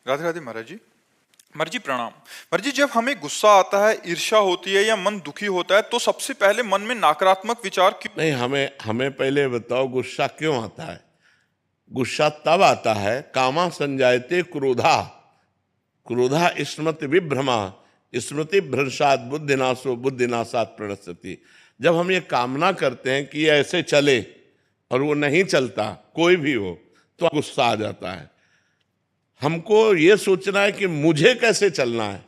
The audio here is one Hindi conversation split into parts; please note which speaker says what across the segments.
Speaker 1: राधे राधे महाराज जी। महाराज जी प्रणाम। महाराज जी, जब हमें गुस्सा आता है, ईर्ष्या होती है या मन दुखी होता है तो सबसे पहले मन में नकारात्मक विचार क्यों?
Speaker 2: नहीं, हमें पहले बताओ गुस्सा क्यों आता है। गुस्सा तब आता है, कामा संजायते क्रोधा, क्रोधा स्मृति विभ्रमा, स्मृति भ्रंशात बुद्धिनाशो बुद्धिनाशात प्रणश्यति। जब हम ये कामना करते हैं कि ये ऐसे चले और वो नहीं चलता, कोई भी हो, तो गुस्सा आ जाता है। हमको ये सोचना है कि मुझे कैसे चलना है।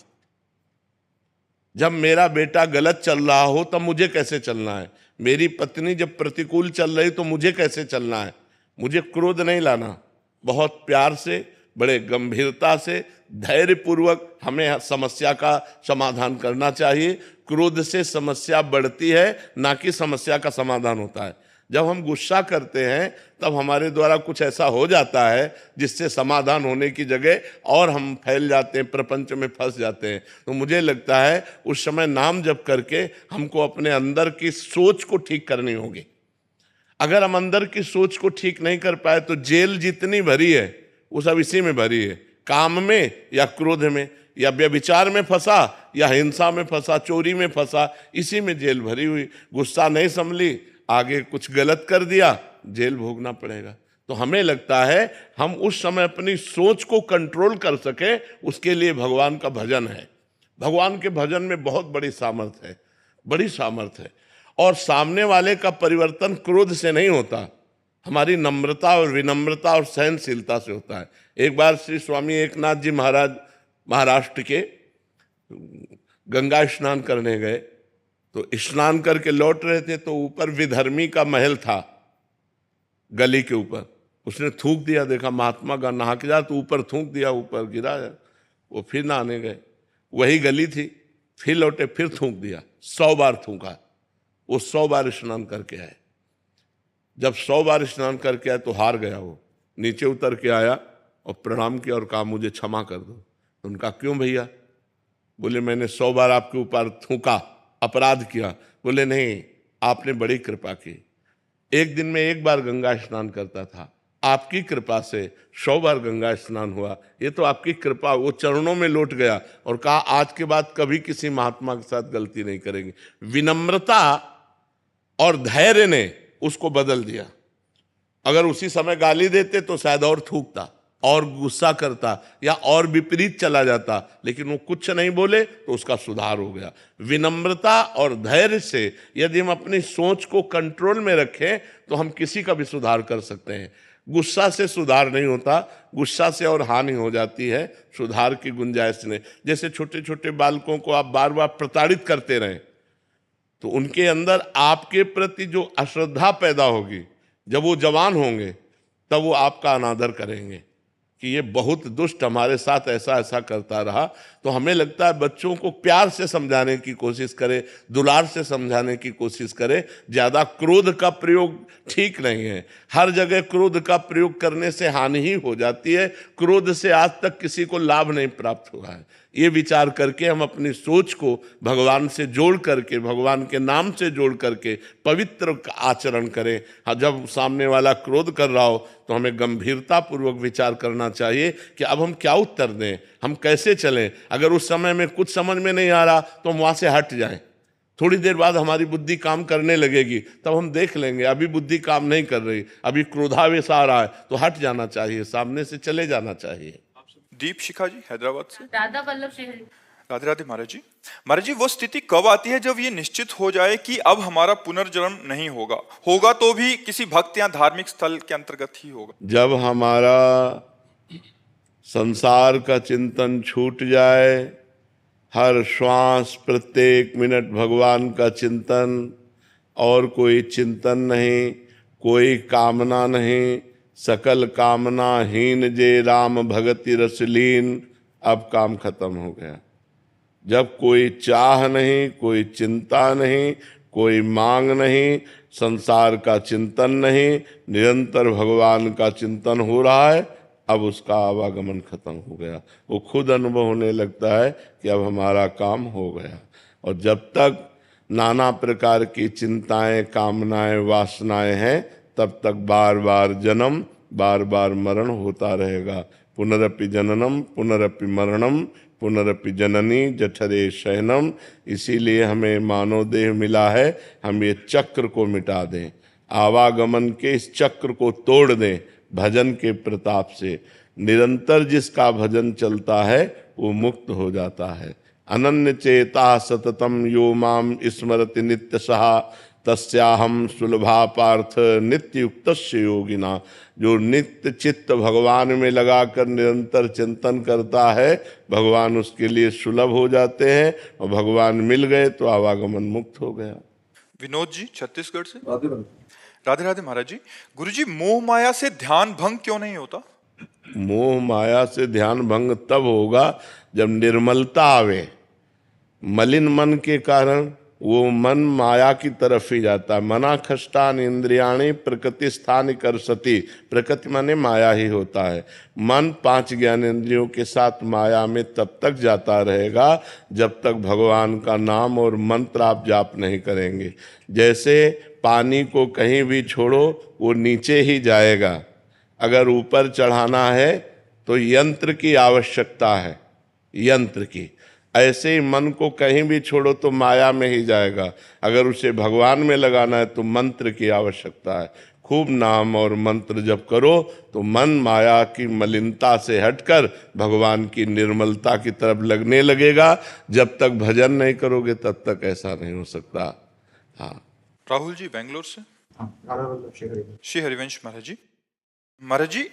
Speaker 2: जब मेरा बेटा गलत चल रहा हो तब मुझे कैसे चलना है, मेरी पत्नी जब प्रतिकूल चल रही तो मुझे कैसे चलना है। मुझे क्रोध नहीं लाना, बहुत प्यार से, बड़े गंभीरता से, धैर्यपूर्वक हमें समस्या का समाधान करना चाहिए। क्रोध से समस्या बढ़ती है, ना कि समस्या का समाधान होता है। जब हम गुस्सा करते हैं तब हमारे द्वारा कुछ ऐसा हो जाता है जिससे समाधान होने की जगह और हम फैल जाते हैं, प्रपंच में फंस जाते हैं। तो मुझे लगता है उस समय नाम जप करके हमको अपने अंदर की सोच को ठीक करनी होगी। अगर हम अंदर की सोच को ठीक नहीं कर पाए तो जेल जितनी भरी है वो सब इसी में भरी है, काम में या क्रोध में या व्यभिचार में फंसा या हिंसा में फंसा, चोरी में फंसा, इसी में जेल भरी हुई। गुस्सा नहीं संभली, आगे कुछ गलत कर दिया, जेल भोगना पड़ेगा। तो हमें लगता है हम उस समय अपनी सोच को कंट्रोल कर सके, उसके लिए भगवान का भजन है। भगवान के भजन में बहुत बड़ी सामर्थ्य है, बड़ी सामर्थ्य है। और सामने वाले का परिवर्तन क्रोध से नहीं होता, हमारी नम्रता और विनम्रता और सहनशीलता से होता है। एक बार श्री स्वामी एकनाथ जी महाराज महाराष्ट्र के गंगा स्नान करने गए, तो स्नान करके लौट रहे थे तो ऊपर विधर्मी का महल था, गली के ऊपर। उसने थूक दिया, देखा महात्मा का नहा के जा, तो ऊपर थूक दिया, ऊपर गिरा। वो फिर नहाने गए, वही गली थी, फिर लौटे, फिर थूक दिया। 100 बार थूका। वो 100 बार स्नान करके आए। जब 100 बार स्नान करके आए तो हार गया। वो नीचे उतर के आया और प्रणाम किया और कहा मुझे क्षमा कर दो। उनका क्यों भैया? बोले मैंने 100 बार आपके ऊपर थूका, अपराध किया। बोले नहीं, आपने बड़ी कृपा की। एक दिन में 1 बार गंगा स्नान करता था, आपकी कृपा से 100 बार गंगा स्नान हुआ। ये तो आपकी कृपा। वो चरणों में लौट गया और कहा आज के बाद कभी किसी महात्मा के साथ गलती नहीं करेंगे। विनम्रता और धैर्य ने उसको बदल दिया। अगर उसी समय गाली देते तो शायद और थूकता और गुस्सा करता या और विपरीत चला जाता, लेकिन वो कुछ नहीं बोले तो उसका सुधार हो गया। विनम्रता और धैर्य से यदि हम अपनी सोच को कंट्रोल में रखें तो हम किसी का भी सुधार कर सकते हैं। गुस्सा से सुधार नहीं होता, गुस्सा से और हानि हो जाती है, सुधार की गुंजाइश नहीं। जैसे छोटे छोटे बालकों को आप बार बार प्रताड़ित करते रहें तो उनके अंदर आपके प्रति जो अश्रद्धा पैदा होगी, जब वो जवान होंगे तब वो आपका अनादर करेंगे कि ये बहुत दुष्ट हमारे साथ ऐसा ऐसा करता रहा। तो हमें लगता है बच्चों को प्यार से समझाने की कोशिश करें, दुलार से समझाने की कोशिश करें। ज़्यादा क्रोध का प्रयोग ठीक नहीं है। हर जगह क्रोध का प्रयोग करने से हानि ही हो जाती है। क्रोध से आज तक किसी को लाभ नहीं प्राप्त हुआ है। ये विचार करके हम अपनी सोच को भगवान से जोड़ करके, भगवान के नाम से जोड़ करके पवित्र आचरण करें। हाँ, जब सामने वाला क्रोध कर रहा हो तो हमें गंभीरता पूर्वक विचार करना चाहिए कि अब हम क्या उत्तर दें, हम कैसे चलें। अगर उस समय में कुछ समझ में नहीं आ रहा तो हम वहाँ से हट जाएं। थोड़ी देर बाद हमारी बुद्धि काम करने लगेगी, तब हम देख लेंगे अभी बुद्धि काम नहीं कर रही, अभी क्रोधावेश आ रहा है, तो हट जाना चाहिए, सामने से चले जाना चाहिए।
Speaker 1: दीप शिखा जी हैदराबाद से।
Speaker 3: राधा वल्लभ शहर।
Speaker 1: राधे राधे महाराज जी। महाराज जी, वो स्थिति कब आती है जब ये निश्चित हो जाए कि अब हमारा पुनर्जन्म नहीं होगा, होगा तो भी किसी भक्त या धार्मिक स्थल के अंतर्गत ही होगा?
Speaker 2: जब हमारा संसार का चिंतन छूट जाए, हर श्वास प्रत्येक मिनट भगवान का चिंतन, और कोई चिंतन नहीं, कोई कामना नहीं, सकल कामना हीन जे राम भगति रसलीन। अब काम खत्म हो गया। जब कोई चाह नहीं, कोई चिंता नहीं, कोई मांग नहीं, संसार का चिंतन नहीं, निरंतर भगवान का चिंतन हो रहा है, अब उसका आवागमन खत्म हो गया। वो खुद अनुभव होने लगता है कि अब हमारा काम हो गया। और जब तक नाना प्रकार की चिंताएं, कामनाएं, वासनाएं हैं, तब तक बार बार जन्म, बार बार मरण होता रहेगा। पुनरपि जननम पुनरपि मरणम पुनरपि जननी जठरे शयनम। इसीलिए हमें मानव देह मिला है, हम ये चक्र को मिटा दें, आवागमन के इस चक्र को तोड़ दें भजन के प्रताप से। निरंतर जिसका भजन चलता है वो मुक्त हो जाता है। अनन्य चेता सततम यो माम स्मरति नित्य सहा तस्याहम सुलभा पार्थ नित्य युक्तस्य योगिना। जो नित्य चित्त भगवान में लगाकर निरंतर चिंतन करता है, भगवान उसके लिए सुलभ हो जाते हैं, और भगवान मिल गए तो आवागमन मुक्त हो गया।
Speaker 1: विनोद जी छत्तीसगढ़ से। राधे राधे महाराज जी। गुरु जी, मोह माया से ध्यान भंग क्यों नहीं होता?
Speaker 2: मोह माया से ध्यान भंग तब होगा जब निर्मलता आवे। मलिन मन के कारण वो मन माया की तरफ ही जाता है। मना खष्टान इंद्रियाणी प्रकृति स्थान कर सती। प्रकृति माने माया ही होता है। मन 5 ज्ञानेंद्रियों के साथ माया में तब तक जाता रहेगा जब तक भगवान का नाम और मंत्र आप जाप नहीं करेंगे। जैसे पानी को कहीं भी छोड़ो वो नीचे ही जाएगा, अगर ऊपर चढ़ाना है तो यंत्र की आवश्यकता है, यंत्र की। ऐसे ही मन को कहीं भी छोड़ो तो माया में ही जाएगा, अगर उसे भगवान में लगाना है तो मंत्र की आवश्यकता है। खूब नाम और मंत्र जप करो तो मन माया की मलिनता से हटकर भगवान की निर्मलता की तरफ लगने लगेगा। जब तक भजन नहीं करोगे तब तक ऐसा नहीं हो सकता। हाँ।
Speaker 1: राहुल जी बेंगलोर से। श्री हरिवंश महाराज जी। महाराज जी,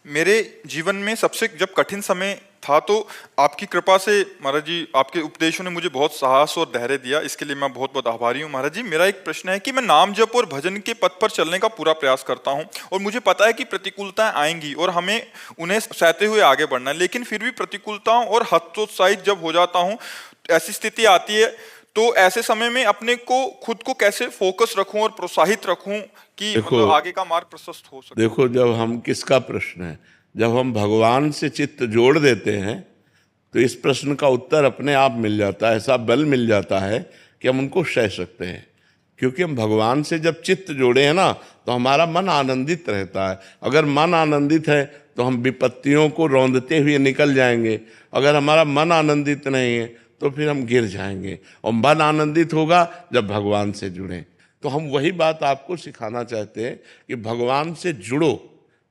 Speaker 1: मेरे जीवन में सबसे जब कठिन समय था तो आपकी कृपा से महाराज जी, आपके उपदेशों ने मुझे बहुत साहस और धैर्य दिया, इसके लिए मैं बहुत बहुत आभारी हूँ। महाराज जी, मेरा एक प्रश्न है कि मैं नाम जप और भजन के पथ पर चलने का पूरा प्रयास करता हूँ, और मुझे पता है कि प्रतिकूलताएं आएंगी और हमें उन्हें सहते हुए आगे बढ़ना है, लेकिन फिर भी प्रतिकूलताओं और हतोत्साहित जब हो जाता हूँ, ऐसी स्थिति आती है, तो ऐसे समय में अपने को खुद को कैसे फोकस रखूं और प्रोत्साहित रखूं कि मतलब आगे का मार्ग प्रशस्त हो सके?
Speaker 2: देखो, जब हम, किसका प्रश्न है, जब हम भगवान से चित्त जोड़ देते हैं तो इस प्रश्न का उत्तर अपने आप मिल जाता है। ऐसा बल मिल जाता है कि हम उनको सह सकते हैं, क्योंकि हम भगवान से जब चित्त जोड़े हैं ना तो हमारा मन आनंदित रहता है। अगर मन आनंदित है तो हम विपत्तियों को रौंदते हुए निकल जाएंगे, अगर हमारा मन आनंदित नहीं है तो फिर हम गिर जाएंगे। और मन आनंदित होगा जब भगवान से जुड़ें। तो हम वही बात आपको सिखाना चाहते हैं कि भगवान से जुड़ो,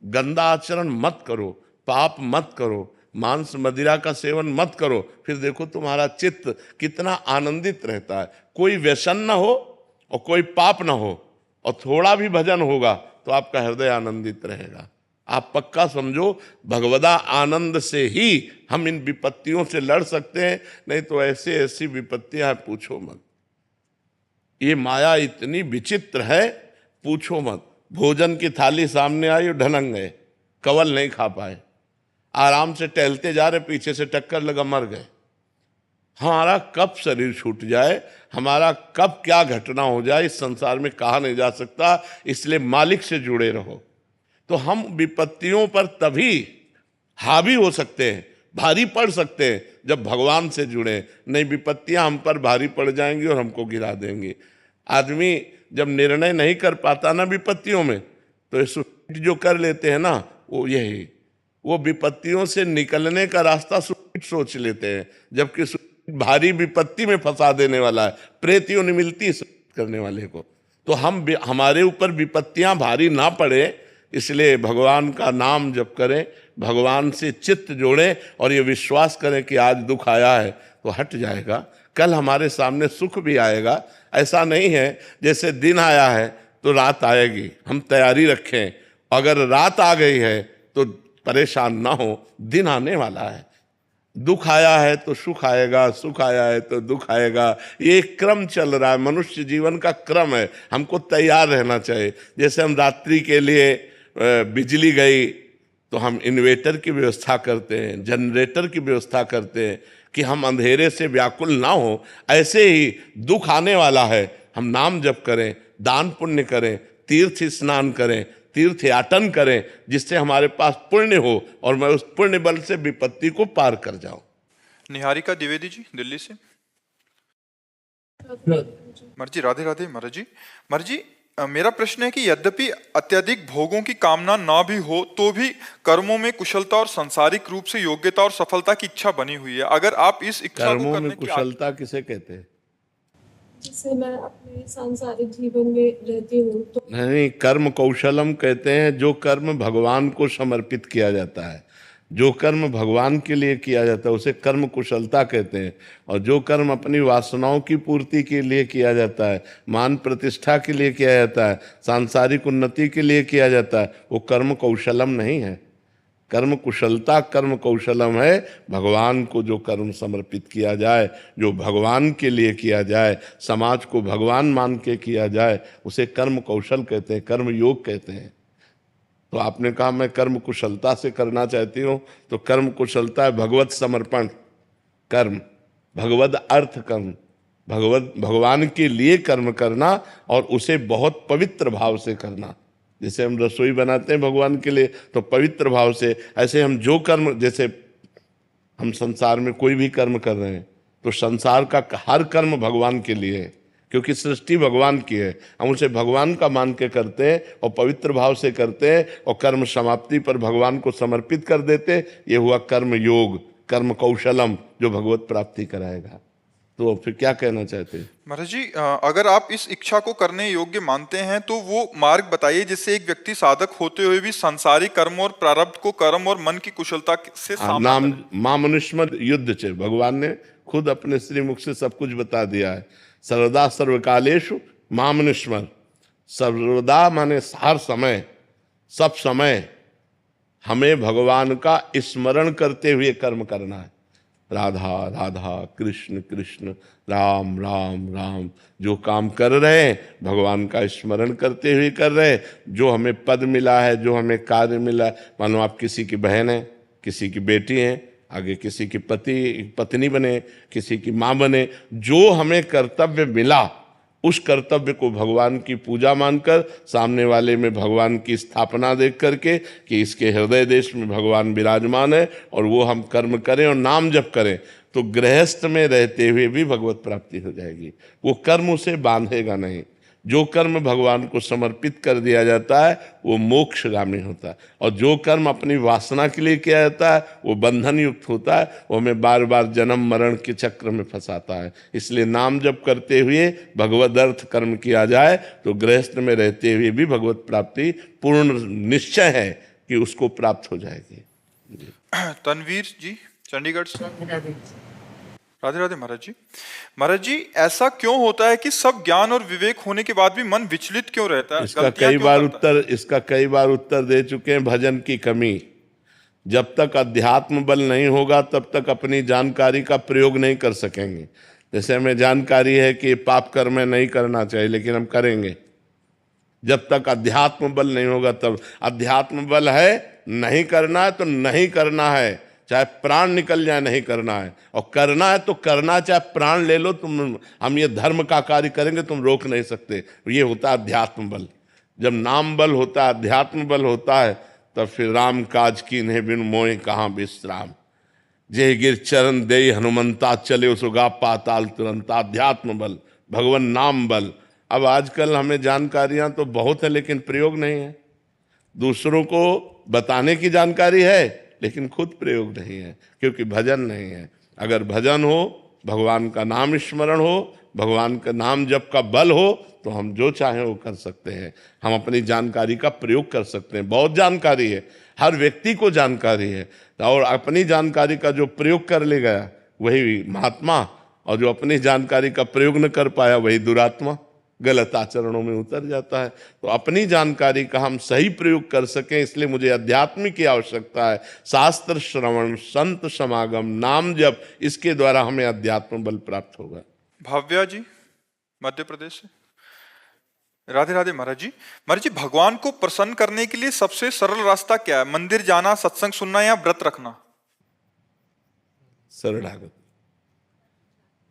Speaker 2: गंदा आचरण मत करो, पाप मत करो, मांस मदिरा का सेवन मत करो, फिर देखो तुम्हारा चित्त कितना आनंदित रहता है। कोई व्यसन न हो और कोई पाप न हो, और थोड़ा भी भजन होगा तो आपका हृदय आनंदित रहेगा। आप पक्का समझो, भगवदा आनंद से ही हम इन विपत्तियों से लड़ सकते हैं, नहीं तो ऐसी ऐसी विपत्तियां पूछो मत। ये माया इतनी विचित्र है, पूछो मत। भोजन की थाली सामने आई और ढनक गए, कवल नहीं खा पाए। आराम से टहलते जा रहे, पीछे से टक्कर लगा, मर गए। हमारा कब शरीर छूट जाए, हमारा कब क्या घटना हो जाए, इस संसार में कहा नहीं जा सकता। इसलिए मालिक से जुड़े रहो। तो हम विपत्तियों पर तभी हावी हो सकते हैं, भारी पड़ सकते हैं, जब भगवान से जुड़े। नहीं, विपत्तियां हम पर भारी पड़ जाएंगी और हमको गिरा देंगी। आदमी जब निर्णय नहीं कर पाता ना विपत्तियों में, तो सुसाइड जो कर लेते हैं ना, वो विपत्तियों से निकलने का रास्ता सुसाइड सोच लेते हैं, जबकि भारी विपत्ति में फंसा देने वाला है। प्रेतियों ने मिलती है करने वाले को। तो हमारे ऊपर विपत्तियां भारी ना पड़े, इसलिए भगवान का नाम जप करें, भगवान से चित्त जोड़ें, और ये विश्वास करें कि आज दुख आया है तो हट जाएगा, कल हमारे सामने सुख भी आएगा। ऐसा नहीं है जैसे दिन आया है तो रात आएगी, हम तैयारी रखें। अगर रात आ गई है तो परेशान ना हो, दिन आने वाला है। दुख आया है तो सुख आएगा, सुख आया है तो दुख आएगा। ये क्रम चल रहा है, मनुष्य जीवन का क्रम है। हमको तैयार रहना चाहिए। जैसे हम रात्रि के लिए बिजली गई तो हम इन्वेटर की व्यवस्था करते हैं, जनरेटर की व्यवस्था करते हैं कि हम अंधेरे से व्याकुल ना हो। ऐसे ही दुख आने वाला है, हम नाम जप करें, दान पुण्य करें, तीर्थ स्नान करें, तीर्थ याटन करें, जिससे हमारे पास पुण्य हो और मैं उस पुण्य बल से विपत्ति को पार कर जाऊं।
Speaker 1: निहारिका द्विवेदी जी दिल्ली से। महाराज जी राधे राधे। महाराज जी मेरा प्रश्न है कि यद्यपि अत्यधिक भोगों की कामना ना भी हो तो भी कर्मों में कुशलता और सांसारिक रूप से योग्यता और सफलता की इच्छा बनी हुई है। अगर आप इस इच्छा को
Speaker 2: कर्मों में
Speaker 1: करने की
Speaker 2: कुशलता किसे कहते हैं?
Speaker 3: जिससे मैं अपने सांसारिक जीवन में रहती हूँ तो
Speaker 2: नहीं, कर्म कौशलम कहते हैं जो कर्म भगवान को समर्पित किया जाता है, जो कर्म भगवान के लिए किया जाता है उसे कर्म कुशलता कहते हैं। और जो कर्म अपनी वासनाओं की पूर्ति के लिए किया जाता है, मान प्रतिष्ठा के लिए किया जाता है, सांसारिक उन्नति के लिए किया जाता है, वो कर्म कौशलम नहीं है। कर्म कुशलता कर्म कौशलम है भगवान को जो कर्म समर्पित किया जाए, जो भगवान के लिए किया जाए, समाज को भगवान मान के किया जाए, उसे कर्म कौशल कहते हैं, कर्म योग कहते हैं। तो आपने कहा मैं कर्म कुशलता से करना चाहती हूँ, तो कर्म कुशलता है भगवत समर्पण कर्म, भगवत अर्थ कर्म, भगवान के लिए कर्म करना और उसे बहुत पवित्र भाव से करना। जैसे हम रसोई बनाते हैं भगवान के लिए तो पवित्र भाव से, ऐसे हम जो कर्म, जैसे हम संसार में कोई भी कर्म कर रहे हैं तो संसार का हर कर्म भगवान के लिए है, क्योंकि सृष्टि भगवान की है। हम उसे भगवान का मान के करते हैं और पवित्र भाव से करते हैं और कर्म समाप्ति पर भगवान को समर्पित कर देते हैं। ये हुआ कर्म योग, कर्म कौशलम, जो भगवत प्राप्ति कराएगा। तो फिर क्या कहना चाहते हैं?
Speaker 1: महाराज जी, अगर आप इस इच्छा को करने योग्य मानते हैं तो वो मार्ग बताइए जिससे एक व्यक्ति साधक होते हुए भी सांसारिक कर्म और प्रारब्ध को कर्म और मन की कुशलता से सामना
Speaker 2: नाम
Speaker 1: करे।
Speaker 2: मां मनुष्मद युद्ध चे, भगवान ने खुद अपने श्रीमुख से सब कुछ बता दिया है। सर्वदा सर्वकालेषु मां मनुष्मद, सर्वदा माने हर समय, सब समय हमें भगवान का स्मरण करते हुए कर्म करना है। राधा राधा, कृष्ण कृष्ण, राम राम राम। जो काम कर रहे हैं भगवान का स्मरण करते हुए कर रहे हैं। जो हमें पद मिला है, जो हमें कार्य मिला है, मानो आप किसी की बहन है, किसी की बेटी है, आगे किसी की पत्नी बने, किसी की माँ बने, जो हमें कर्तव्य मिला उस कर्तव्य को भगवान की पूजा मानकर, सामने वाले में भगवान की स्थापना देख करके कि इसके हृदय देश में भगवान विराजमान है, और वो हम कर्म करें और नाम जप करें तो गृहस्थ में रहते हुए भी भगवत प्राप्ति हो जाएगी। वो कर्म उसे बांधेगा नहीं। जो कर्म भगवान को समर्पित कर दिया जाता है वो मोक्षगामी होता है, और जो कर्म अपनी वासना के लिए किया जाता है वो बंधन युक्त होता है, वो हमें बार बार जन्म मरण के चक्र में फंसाता है। इसलिए नाम जप करते हुए भगवद अर्थ कर्म किया जाए तो गृहस्थ में रहते हुए भी भगवत प्राप्ति पूर्ण निश्चय है कि उसको प्राप्त हो जाएगी।
Speaker 1: तनवीर जी चंडीगढ़ से। राधे राधे महाराज जी। महाराज जी, ऐसा क्यों होता है कि सब ज्ञान और विवेक होने के बाद भी मन विचलित क्यों रहता है?
Speaker 2: इसका कई बार उत्तर दे चुके हैं। भजन की कमी। जब तक अध्यात्म बल नहीं होगा तब तक अपनी जानकारी का प्रयोग नहीं कर सकेंगे। जैसे हमें जानकारी है कि पाप कर्म नहीं करना चाहिए लेकिन हम करेंगे। जब तक अध्यात्म बल नहीं होगा तब, अध्यात्म बल है नहीं करना है तो नहीं करना है, चाहे प्राण निकल जाए नहीं करना है, और करना है तो करना, चाहे प्राण ले लो तुम। हम ये धर्म का कार्य करेंगे, तुम रोक नहीं सकते। ये होता है अध्यात्म बल। जब नाम बल होता है, अध्यात्म बल होता है, तब फिर राम काज कीन्हे बिनु मोहि कहाँ विश्राम। जय गिर चरण दे हनुमंता, चले सुगा पाताल तुरंत। अध्यात्म बल, भगवान नाम बल। अब आजकल हमें जानकारियां तो बहुत है लेकिन प्रयोग नहीं है। दूसरों को बताने की जानकारी है लेकिन खुद प्रयोग नहीं है, क्योंकि भजन नहीं है। अगर भजन हो, भगवान का नाम स्मरण हो, भगवान का नाम जप का बल हो, तो हम जो चाहें वो कर सकते हैं। हम अपनी जानकारी का प्रयोग कर सकते हैं। बहुत जानकारी है, हर व्यक्ति को जानकारी है, और अपनी जानकारी का जो प्रयोग कर ले गया वही महात्मा, और जो अपनी जानकारी का प्रयोग न कर पाया वही दुरात्मा, गलत आचरणों में उतर जाता है। तो अपनी जानकारी का हम सही प्रयोग कर सकें, इसलिए मुझे अध्यात्म की आवश्यकता है। शास्त्र श्रवण, संत समागम, नाम जप, इसके द्वारा हमें अध्यात्म बल प्राप्त होगा।
Speaker 1: भाव्या जी मध्य प्रदेश से। राधे राधे महाराज जी। महाराज जी, भगवान को प्रसन्न करने के लिए सबसे सरल रास्ता क्या है? मंदिर जाना, सत्संग सुनना या व्रत रखना?
Speaker 2: शरणागत।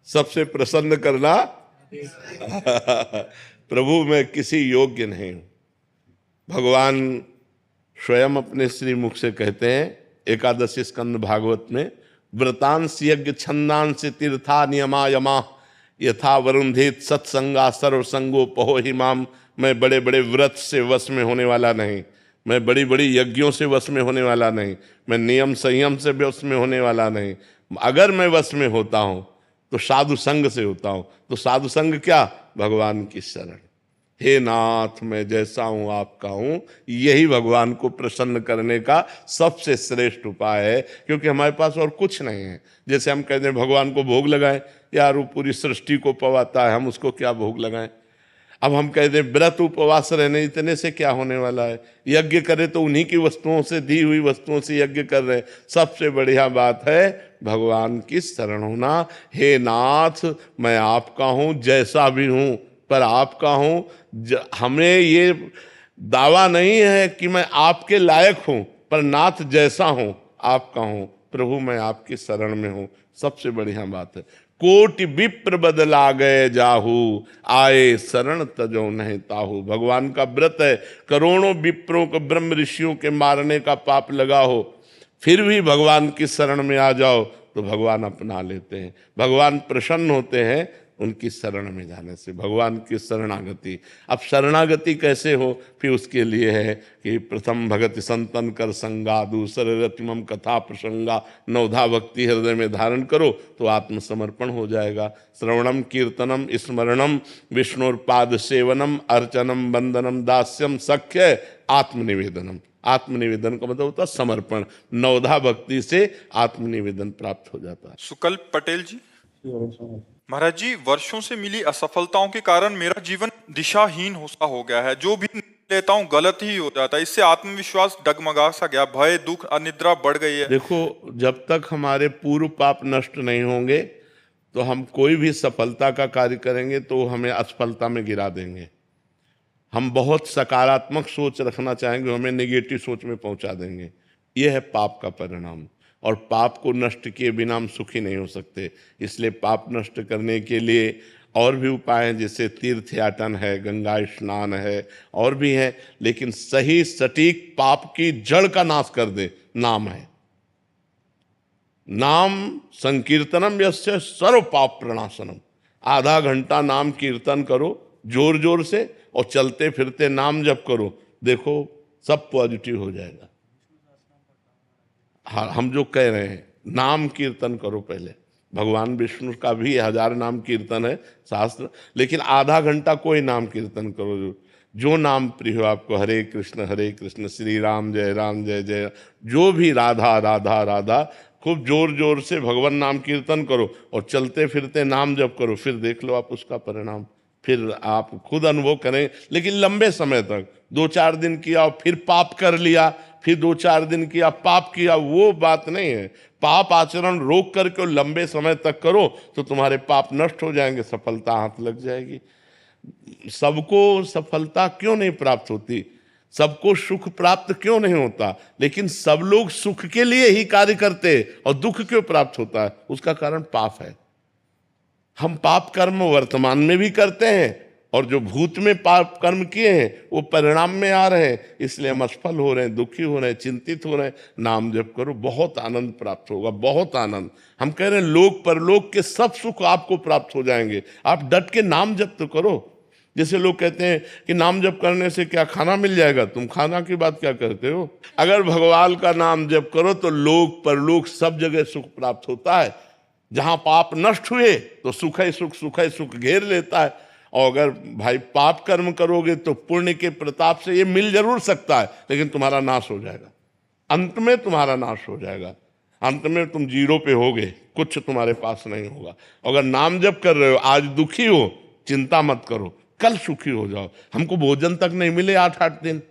Speaker 2: सबसे प्रसन्न करना प्रभु मैं किसी योग्य नहीं हूं। भगवान स्वयं अपने श्री मुख से कहते हैं एकादशी स्कंद भागवत में, व्रतांश यज्ञ छंदांश तीर्था नियमा यमा यथा वरुंधेत सत्संगा सर्वसंगो पहो हिमाम मैं बड़े बड़े व्रत से वश में होने वाला नहीं, मैं बड़ी बड़ी यज्ञों से वश में होने वाला नहीं, मैं नियम संयम से वश में होने वाला नहीं। अगर मैं वश में होता हूँ तो साधु संग से होता हूँ। तो साधु संग क्या? भगवान की शरण। हे नाथ मैं जैसा हूं आपका हूं, यही भगवान को प्रसन्न करने का सबसे श्रेष्ठ उपाय है, क्योंकि हमारे पास और कुछ नहीं है। जैसे हम कहते हैं भगवान को भोग लगाएं, यार वो पूरी सृष्टि को पवाता है, हम उसको क्या भोग लगाएं। अब हम कहते हैं व्रत उपवास रहने, इतने से क्या होने वाला है। यज्ञ करे तो उन्हीं की वस्तुओं से, दी हुई वस्तुओं से यज्ञ कर रहे हैं। सबसे बढ़िया बात है भगवान की शरण होना। हे नाथ मैं आपका हूं, जैसा भी हूं पर आपका हूं। हमें ये दावा नहीं है कि मैं आपके लायक हूं, पर नाथ जैसा हूं आपका हूं। प्रभु मैं आपकी शरण में हूं। सबसे बढ़िया बात है। कोटि विप्र बदला गए जाहू, आए शरण तजो नहीं ताहू। भगवान का व्रत है। करोड़ों विप्रों को, ब्रह्म ऋषियों के मारने का पाप लगा हो, फिर भी भगवान की शरण में आ जाओ तो भगवान अपना लेते हैं। भगवान प्रसन्न होते हैं उनकी शरण में जाने से। भगवान की शरणागति। अब शरणागति कैसे हो? फिर उसके लिए है कि प्रथम भगति संतन कर संगा, दूसरे रतिमम कथा प्रसंगा, नवधा भक्ति हृदय में धारण करो तो आत्मसमर्पण हो जाएगा। श्रवणम कीर्तनम स्मरणम विष्णुर्पाद सेवनम अर्चनम वंदनम दास्यम सख्य आत्मनिवेदनम। आत्मनिवेदन का मतलब होता है समर्पण। नवधा भक्ति से आत्मनिवेदन प्राप्त हो जाता है।
Speaker 1: सुकल्प पटेल जी। महाराज जी, वर्षों से मिली असफलताओं के कारण मेरा जीवन दिशाहीन सा हो गया है। जो भी लेता हूँ गलत ही हो जाता है। इससे आत्मविश्वास डगमगा सा गया, भय दुख अनिद्रा बढ़ गई है।
Speaker 2: देखो, जब तक हमारे पूर्व पाप नष्ट नहीं होंगे तो हम कोई भी सफलता का कार्य करेंगे तो हमें असफलता में गिरा देंगे। हम बहुत सकारात्मक सोच रखना चाहेंगे, हमें नेगेटिव सोच में पहुंचा देंगे। यह है पाप का परिणाम। और पाप को नष्ट किए बिना हम सुखी नहीं हो सकते। इसलिए पाप नष्ट करने के लिए और भी उपाय हैं, जैसे तीर्थ याटन है, गंगा स्नान है, और भी है। लेकिन सही सटीक पाप की जड़ का नाश कर दे नाम है। नाम संकीर्तनम यस्य सर्व पाप प्रणाशनम। आधा घंटा नाम कीर्तन करो जोर जोर से, और चलते फिरते नाम जप करो, देखो सब पॉजिटिव हो जाएगा। हाँ, हम जो कह रहे हैं नाम कीर्तन करो पहले। भगवान विष्णु का भी 1000 नाम कीर्तन है शास्त्र, लेकिन आधा घंटा कोई नाम कीर्तन करो जो नाम प्रिय हो आपको। हरे कृष्ण श्री राम जय जय, जो भी राधा राधा राधा, खूब जोर जोर से भगवान नाम कीर्तन करो और चलते फिरते नाम जप करो। फिर देख लो आप उसका परिणाम, फिर आप खुद अनुभव करें। लेकिन लंबे समय तक 2-4 दिन किया और फिर पाप कर लिया, फिर 2-4 दिन किया पाप किया, वो बात नहीं है। पाप आचरण रोक करके लंबे समय तक करो तो तुम्हारे पाप नष्ट हो जाएंगे, सफलता हाथ लग जाएगी। सबको सफलता क्यों नहीं प्राप्त होती, सबको सुख प्राप्त क्यों नहीं होता, लेकिन सब लोग सुख के लिए ही कार्य करते और दुख क्यों प्राप्त होता है? उसका कारण पाप है। हम पाप कर्म वर्तमान में भी करते हैं और जो भूत में पाप कर्म किए हैं वो परिणाम में आ रहे हैं, इसलिए हम असफल हो रहे हैं, दुखी हो रहे हैं, चिंतित हो रहे हैं। नाम जप करो, बहुत आनंद प्राप्त होगा, बहुत आनंद। हम कह रहे हैं लोक परलोक के सब सुख आपको प्राप्त हो जाएंगे। आप डट के नाम जप तो करो। जैसे लोग कहते हैं कि नाम जप करने से क्या खाना मिल जाएगा, तुम खाना की बात क्या करते हो? अगर भगवान का नाम जप करो तो लोक परलोक सब जगह सुख प्राप्त होता है। जहां पाप नष्ट हुए तो सुख ही सुख घेर लेता है। और अगर भाई पाप कर्म करोगे तो पुण्य के प्रताप से ये मिल जरूर सकता है, लेकिन तुम्हारा नाश हो जाएगा। अंत में तुम्हारा नाश हो जाएगा। अंत में तुम जीरो पे होगे, कुछ तुम्हारे पास नहीं होगा। अगर नाम जप कर रहे हो, आज दुखी हो, चिंता मत करो, कल सुखी हो जाओ। हमको भोजन तक नहीं मिले 8-8 दिन,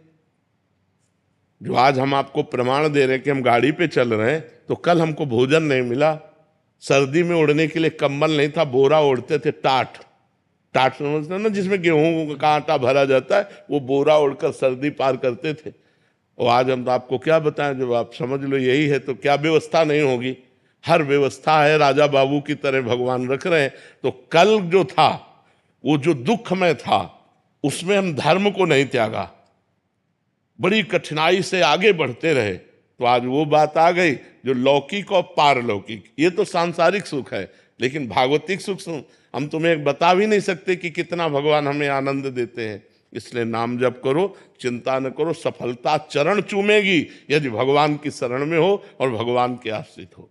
Speaker 2: जो आज हम आपको प्रमाण दे रहे हैं कि हम गाड़ी पे चल रहे हैं, तो कल हमको भोजन नहीं मिला। सर्दी में ओढ़ने के लिए कंबल नहीं था, बोरा ओढ़ते थे, टाट समझते हैं ना, जिसमें गेहूं का आटा भरा जाता है, वो बोरा ओढ़कर सर्दी पार करते थे। और आज हम तो आपको क्या बताएं, जब आप समझ लो यही है तो क्या व्यवस्था नहीं होगी? हर व्यवस्था है, राजा बाबू की तरह भगवान रख रहे हैं। तो कल जो था वो जो दुख में था, उसमें हम धर्म को नहीं त्यागा, बड़ी कठिनाई से आगे बढ़ते रहे, तो आज वो बात आ गई जो लौकिक और पारलौकिक। ये तो सांसारिक सुख है, लेकिन भागवतिक सुख हम तुम्हें बता भी नहीं सकते कि कितना भगवान हमें आनंद देते हैं। इसलिए नाम जप करो, चिंता न करो, सफलता चरण चूमेगी यदि भगवान की शरण में हो और भगवान के आश्रित हो।